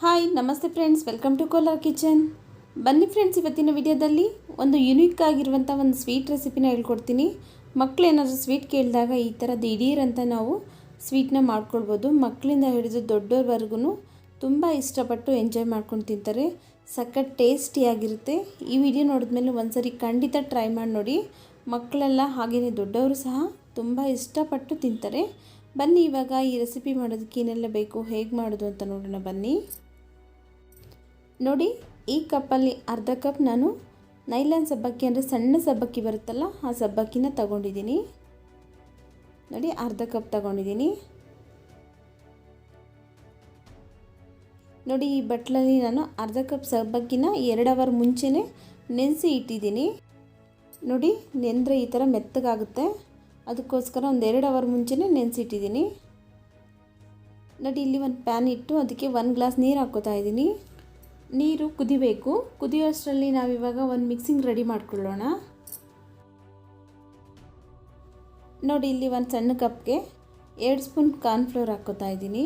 Hi ನಮಸ್ತೆ friends, welcome to Kolar kitchen. ಬನ್ನಿ friends, ಇವತ್ತಿನ ವಿಡಿಯೋದಲ್ಲಿ ಒಂದು ಯುನೀಕ್ ಆಗಿರುವಂಥ ಒಂದು ಸ್ವೀಟ್ ರೆಸಿಪಿನ ಹೇಳ್ಕೊಡ್ತೀನಿ. ಮಕ್ಕಳು ಏನಾದರೂ ಸ್ವೀಟ್ ಕೇಳಿದಾಗ ಈ ಥರ ದಿಢೀರಂತ ನಾವು ಸ್ವೀಟ್ನ ಮಾಡ್ಕೊಳ್ಬೋದು. ಮಕ್ಕಳಿಂದ ಹಿಡಿದು ದೊಡ್ಡವ್ರವರೆಗೂ ತುಂಬ ಇಷ್ಟಪಟ್ಟು ಎಂಜಾಯ್ ಮಾಡ್ಕೊಂಡು ತಿಂತಾರೆ. ಸಖತ್ ಟೇಸ್ಟಿಯಾಗಿರುತ್ತೆ. ಈ ವಿಡಿಯೋ ನೋಡಿದ್ಮೇಲೆ ಒಂದ್ಸರಿ ಖಂಡಿತ ಟ್ರೈ ಮಾಡಿ ನೋಡಿ. ಮಕ್ಕಳೆಲ್ಲ ಹಾಗೆಯೇ ದೊಡ್ಡವರು ಸಹ ತುಂಬ ಇಷ್ಟಪಟ್ಟು ತಿಂತಾರೆ. ಬನ್ನಿ ಇವಾಗ ಈ ರೆಸಿಪಿ ಮಾಡೋದಕ್ಕೆ ಏನೆಲ್ಲ ಬೇಕು, ಹೇಗೆ ಮಾಡೋದು ಅಂತ ನೋಡೋಣ ಬನ್ನಿ. ನೋಡಿ, ಈ ಕಪ್ಪಲ್ಲಿ ಅರ್ಧ ಕಪ್ ನಾನು ನೈಲಾನ್ ಸಬ್ಬಕ್ಕಿ ಅಂದರೆ ಸಣ್ಣ ಸಬ್ಬಕ್ಕಿ ಬರುತ್ತಲ್ಲ ಆ ಸಬ್ಬಕ್ಕಿನ ತಗೊಂಡಿದ್ದೀನಿ. ನೋಡಿ, ಅರ್ಧ ಕಪ್ ತಗೊಂಡಿದ್ದೀನಿ. ನೋಡಿ, ಈ ಬಟ್ಲಲ್ಲಿ ನಾನು ಅರ್ಧ ಕಪ್ ಸಬ್ಬಕ್ಕಿನ 2 ಅವರ್ ಮುಂಚೆನೇ ನೆನೆಸಿ ಇಟ್ಟಿದ್ದೀನಿ. ನೋಡಿ, ನೆಂದರೆ ಈ ಥರ ಮೆತ್ತಗಾಗುತ್ತೆ, ಅದಕ್ಕೋಸ್ಕರ ಒಂದು 2 ಅವರ್ ಮುಂಚೆನೇ ನೆನೆಸಿಟ್ಟಿದ್ದೀನಿ. ನೋಡಿ, ಇಲ್ಲಿ ಒಂದು ಪ್ಯಾನ್ ಇಟ್ಟು ಅದಕ್ಕೆ 1 ಗ್ಲಾಸ್ ನೀರು ಹಾಕ್ಕೋತಾ ಇದ್ದೀನಿ. ನೀರು ಕುದಿಬೇಕು. ಕುದಿಯೋಷ್ಟರಲ್ಲಿ ನಾವಿವಾಗ ಒಂದು ಮಿಕ್ಸಿಂಗ್ ರೆಡಿ ಮಾಡ್ಕೊಳ್ಳೋಣ. ನೋಡಿ, ಇಲ್ಲಿ ಒಂದು ಸಣ್ಣ ಕಪ್ಗೆ 2 ಸ್ಪೂನ್ ಕಾರ್ನ್ಫ್ಲೋರ್ ಹಾಕ್ಕೋತಾ ಇದ್ದೀನಿ.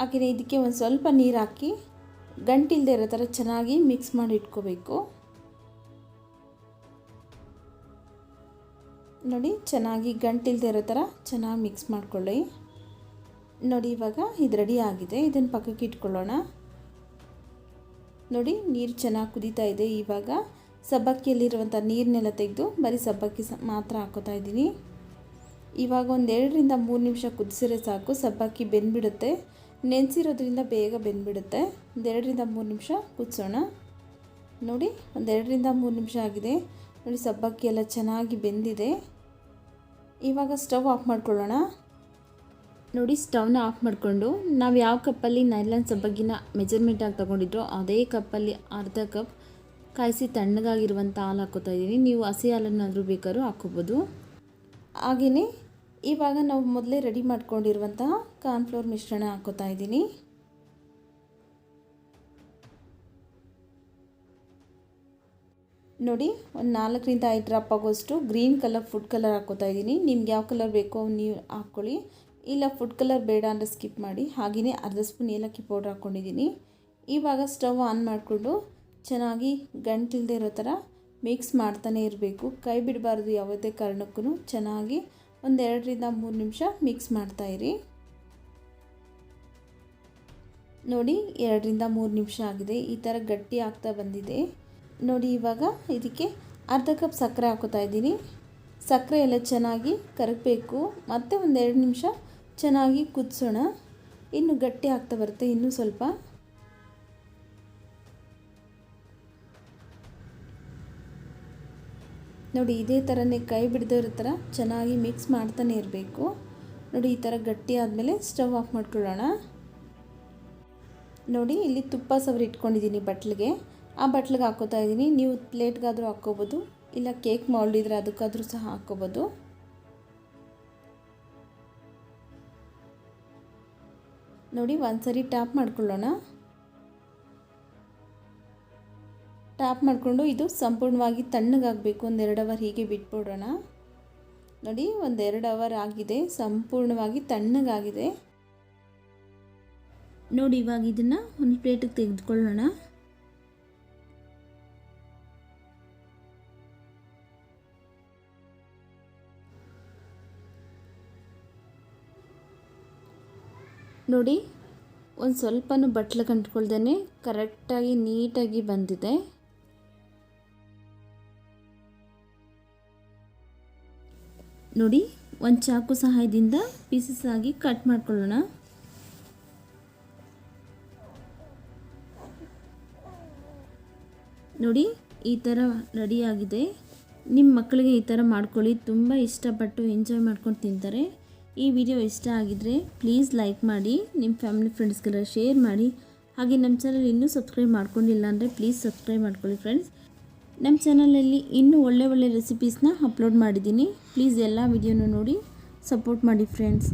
ಹಾಗೆಯೇ ಇದಕ್ಕೆ ಒಂದು ಸ್ವಲ್ಪ ನೀರು ಹಾಕಿ ಗಂಟಿಲ್ಲದೆ ಇರೋ ಥರ ಚೆನ್ನಾಗಿ ಮಿಕ್ಸ್ ಮಾಡಿ ಇಟ್ಕೋಬೇಕು. ನೋಡಿ, ಚೆನ್ನಾಗಿ ಗಂಟಿಲ್ಲದೆ ಇರೋ ಥರ ಚೆನ್ನಾಗಿ ಮಿಕ್ಸ್ ಮಾಡ್ಕೊಳ್ಳಿ. ನೋಡಿ, ಇವಾಗ ಇದು ರೆಡಿ ಆಗಿದೆ. ಇದನ್ನು ಪಕ್ಕಕ್ಕೆ ಇಟ್ಕೊಳ್ಳೋಣ. ನೋಡಿ, ನೀರು ಚೆನ್ನಾಗಿ ಕುದೀತಾ ಇದೆ. ಇವಾಗ ಸಬ್ಬಕ್ಕಿಯಲ್ಲಿರುವಂಥ ನೀರನ್ನೆಲ್ಲ ತೆಗೆದು ಬರೀ ಸಬ್ಬಕ್ಕಿ ಮಾತ್ರ ಹಾಕೋತಾ ಇದ್ದೀನಿ. ಇವಾಗ ಒಂದು 2 ರಿಂದ 3 ನಿಮಿಷ ಕುದಿಸಿದ್ರೆ ಸಾಕು, ಸಬ್ಬಕ್ಕಿ ಬೆಂದ್ಬಿಡುತ್ತೆ. ನೆನೆಸಿರೋದ್ರಿಂದ ಬೇಗ ಬೆಂದ್ಬಿಡುತ್ತೆ. ಒಂದು 2 ರಿಂದ 3 ನಿಮಿಷ ಕುದಿಸೋಣ. ನೋಡಿ, ಒಂದು 2 ರಿಂದ 3 ನಿಮಿಷ ಆಗಿದೆ. ನೋಡಿ, ಸಬ್ಬಕ್ಕಿ ಎಲ್ಲ ಚೆನ್ನಾಗಿ ಬೆಂದಿದೆ. ಇವಾಗ ಸ್ಟವ್ ಆಫ್ ಮಾಡ್ಕೊಳ್ಳೋಣ. ನೋಡಿ, ಸ್ಟವ್ನ ಆಫ್ ಮಾಡಿಕೊಂಡು ನಾವು ಯಾವ ಕಪ್ಪಲ್ಲಿ ನೈಲಾನ್ ಸಬ್ಬಕ್ಕಿನ ಮೆಜರ್ಮೆಂಟಾಗಿ ತೊಗೊಂಡಿದ್ರೋ ಅದೇ ಕಪ್ಪಲ್ಲಿ ಅರ್ಧ ಕಪ್ ಕಾಯಿಸಿ ತಣ್ಣಗಾಗಿರುವಂಥ ಹಾಲು ಹಾಕ್ಕೋತಾ ಇದ್ದೀನಿ. ನೀವು ಹಸಿ ಹಾಲನ್ನಾದರೂ ಬೇಕಾದ್ರೂ ಹಾಕ್ಕೋಬೋದು. ಹಾಗೆಯೇ ಇವಾಗ ನಾವು ಮೊದಲೇ ರೆಡಿ ಮಾಡ್ಕೊಂಡಿರುವಂತಹ ಕಾರ್ನ್ಫ್ಲೋರ್ ಮಿಶ್ರಣ ಹಾಕ್ಕೋತಾ ಇದ್ದೀನಿ. ನೋಡಿ, ಒಂದು 4 ರಿಂದ 5 ಡ್ರಾಪ್ ಆಗೋಷ್ಟು ಗ್ರೀನ್ ಕಲರ್ ಫುಡ್ ಕಲರ್ ಹಾಕ್ಕೋತಾ ಇದ್ದೀನಿ. ನಿಮ್ಗೆ ಯಾವ ಕಲರ್ ಬೇಕೋ ನೀವು ಹಾಕ್ಕೊಳ್ಳಿ, ಇಲ್ಲ ಫುಡ್ ಕಲರ್ ಬೇಡ ಅಂದರೆ ಸ್ಕಿಪ್ ಮಾಡಿ. ಹಾಗೆಯೇ ಅರ್ಧ ಸ್ಪೂನ್ ಏಲಕ್ಕಿ ಪೌಡ್ರ್ ಹಾಕ್ಕೊಂಡಿದ್ದೀನಿ. ಇವಾಗ ಸ್ಟವ್ ಆನ್ ಮಾಡಿಕೊಂಡು ಚೆನ್ನಾಗಿ ಗಂಟಿಲ್ಲದೆ ಇರೋ ಥರ ಮಿಕ್ಸ್ ಮಾಡ್ತಾನೆ ಇರಬೇಕು. ಕೈ ಬಿಡಬಾರ್ದು ಯಾವುದೇ ಕಾರಣಕ್ಕೂ. ಚೆನ್ನಾಗಿ ಒಂದು 2 ರಿಂದ 3 ನಿಮಿಷ ಮಿಕ್ಸ್ ಮಾಡ್ತಾಯಿರಿ. ನೋಡಿ, 2 ರಿಂದ 3 ನಿಮಿಷ ಆಗಿದೆ. ಈ ಥರ ಗಟ್ಟಿ ಆಗ್ತಾ ಬಂದಿದೆ. ನೋಡಿ, ಇವಾಗ ಇದಕ್ಕೆ ಅರ್ಧ ಕಪ್ ಸಕ್ಕರೆ ಹಾಕೋತಾ ಇದ್ದೀನಿ. ಸಕ್ಕರೆ ಎಲ್ಲ ಚೆನ್ನಾಗಿ ಕರಗಬೇಕು. ಮತ್ತು ಒಂದು 2 ನಿಮಿಷ ಚೆನ್ನಾಗಿ ಕುದಿಸೋಣ. ಇನ್ನು ಗಟ್ಟಿ ಆಗ್ತಾ ಬರುತ್ತೆ ಇನ್ನೂ ಸ್ವಲ್ಪ. ನೋಡಿ, ಇದೇ ಥರನೇ ಕೈ ಬಿಡದೇ ಇರೋ ಥರ ಚೆನ್ನಾಗಿ ಮಿಕ್ಸ್ ಮಾಡ್ತಾನೆ ಇರಬೇಕು. ನೋಡಿ, ಈ ಥರ ಗಟ್ಟಿ ಆದಮೇಲೆ ಸ್ಟವ್ ಆಫ್ ಮಾಡ್ಕೊಳ್ಳೋಣ. ನೋಡಿ, ಇಲ್ಲಿ ತುಪ್ಪ ಸವರಿ ಇಟ್ಕೊಂಡಿದ್ದೀನಿ ಬಟ್ಲಿಗೆ. ಆ ಬಟ್ಲಿಗೆ ಹಾಕ್ಕೋತಾ ಇದ್ದೀನಿ. ನೀವು ಪ್ಲೇಟ್ಗಾದರೂ ಹಾಕ್ಕೋಬೋದು, ಇಲ್ಲ ಕೇಕ್ ಮೌಲ್ಡ್ ಇದ್ದರೆ ಅದಕ್ಕಾದರೂ ಸಹ ಹಾಕ್ಕೋಬೋದು. ನೋಡಿ, ಒಂದ್ಸರಿ ಟ್ಯಾಪ್ ಮಾಡ್ಕೊಳ್ಳೋಣ. ಟ್ಯಾಪ್ ಮಾಡಿಕೊಂಡು ಇದು ಸಂಪೂರ್ಣವಾಗಿ ತಣ್ಣಗಾಗಬೇಕು. ಒಂದು 2 ಅವರ್ ಹೀಗೆ ಬಿಟ್ಬಿಡೋಣ. ನೋಡಿ, ಒಂದು 2 ಅವರ್ ಆಗಿದೆ, ಸಂಪೂರ್ಣವಾಗಿ ತಣ್ಣಗಾಗಿದೆ. ನೋಡಿ, ಇವಾಗ ಇದನ್ನು ಒಂದು ಪ್ಲೇಟಿಗೆ ತೆಗೆದುಕೊಳ್ಳೋಣ. ನೋಡಿ, ಒಂದು ಸ್ವಲ್ಪನೂ ಬಟ್ಲು ಕಂಟ್ಕೊಳ್ದೇ ಕರೆಕ್ಟಾಗಿ ನೀಟಾಗಿ ಬಂದಿದೆ. ನೋಡಿ, ಒಂದು ಚಾಕು ಸಹಾಯದಿಂದ ಪೀಸಸ್ ಆಗಿ ಕಟ್ ಮಾಡ್ಕೊಳ್ಳೋಣ. ನೋಡಿ, ಈ ಥರ ರೆಡಿಯಾಗಿದೆ. ನಿಮ್ಮ ಮಕ್ಕಳಿಗೆ ಈ ಥರ ಮಾಡ್ಕೊಳ್ಳಿ, ತುಂಬ ಇಷ್ಟಪಟ್ಟು ಎಂಜಾಯ್ ಮಾಡ್ಕೊಂಡು ತಿಂತಾರೆ. ಈ ವಿಡಿಯೋ ಇಷ್ಟ ಆಗಿದ್ದರೆ ಪ್ಲೀಸ್ ಲೈಕ್ ಮಾಡಿ, ನಿಮ್ಮ ಫ್ಯಾಮಿಲಿ ಫ್ರೆಂಡ್ಸ್ಗೆಲ್ಲ ಶೇರ್ ಮಾಡಿ. ಹಾಗೆ ನಮ್ಮ ಚಾನಲ್ ಇನ್ನೂ ಸಬ್ಸ್ಕ್ರೈಬ್ ಮಾಡ್ಕೊಂಡಿಲ್ಲ ಅಂದರೆ ಪ್ಲೀಸ್ ಸಬ್ಸ್ಕ್ರೈಬ್ ಮಾಡ್ಕೊಳ್ಳಿ ಫ್ರೆಂಡ್ಸ್. ನಮ್ಮ ಚಾನಲಲ್ಲಿ ಇನ್ನೂ ಒಳ್ಳೆ ರೆಸಿಪೀಸ್ನ ಅಪ್ಲೋಡ್ ಮಾಡಿದ್ದೀನಿ. ಪ್ಲೀಸ್ ಎಲ್ಲ ವಿಡಿಯೋನೂ ನೋಡಿ ಸಪೋರ್ಟ್ ಮಾಡಿ ಫ್ರೆಂಡ್ಸ್.